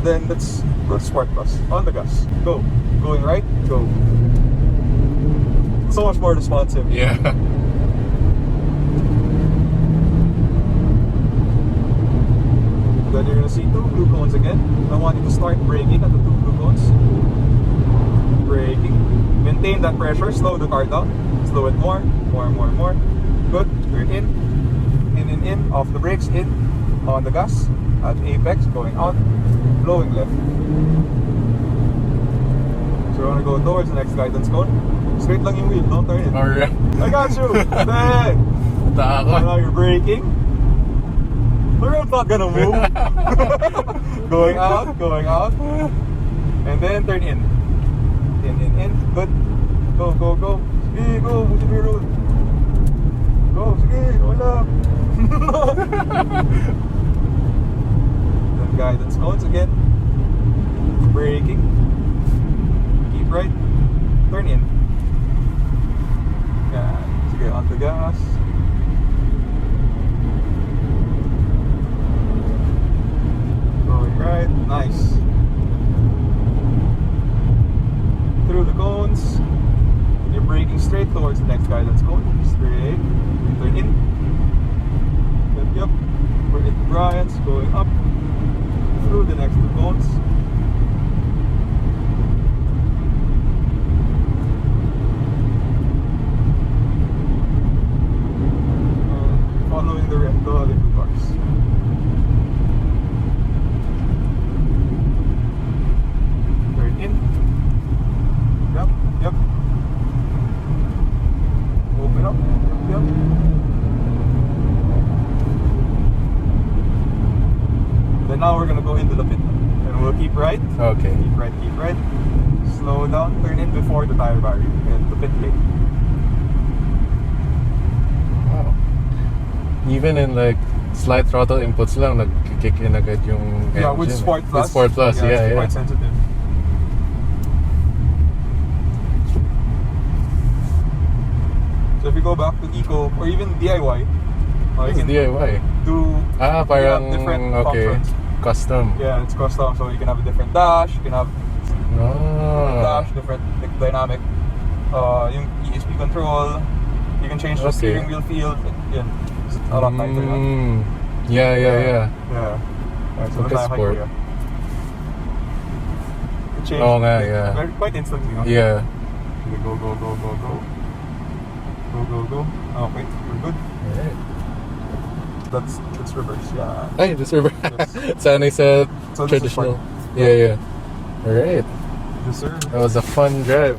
And then let's go to Sport Plus. On the gas. Go. Going right. Go. So much more responsive. Yeah. Then you're gonna see 2 blue cones again. I want you to start braking at the 2 blue cones. Braking. Maintain that pressure. Slow the car down. Slow it more. More. Good. Turn in. In. Off the brakes. In. On the gas. At apex. Going out. Blowing left. So you wanna go towards the next guidance cone. Straight lang yung wheel. Don't turn it. Alright. I got you. Then. Now you're braking. The road's not gonna move. Going out. And then turn in. In. Good. Go. Sige, go. Push the road. Go, sige. Go lang. Then guidance cones again. Braking. Keep right. Turn in. Yeah. Sige, on the gas. Right, nice. Through the cones. You're braking straight towards the next guidance cone. Straight. Turn in. Yep. We're into Brian's. Going up. Through the next 2 cones. And following the other 2 cars. Yep. Open up. Yep. Then now we're gonna go into the pit. And we'll keep right. Okay. Keep right. Slow down. Turn in before the tire barrier and the pit lane. Wow. Even in like slight throttle inputs lang, nag-kick in agad yung engine. Yeah, with Sport Plus. With Sport Plus, yeah. It's quite sensitive. So if you go back to Eco or even DIY, you can DIY. do Parang different okay. options. Custom. Yeah, it's custom, so you can have a different dash, you can have different like, dynamic, yung ESP control, you can change the steering wheel feel, yeah, it's a lot tighter. Yeah. Yeah. So Okay, sport. Change, yeah. Quite instantly, no? Yeah. Go. Go. Okay, we're good. Alright. That's reverse, yeah. Ay, that's reverse. Sanay sa So traditional. Yeah. Alright. Yes, sir. That was a fun drive.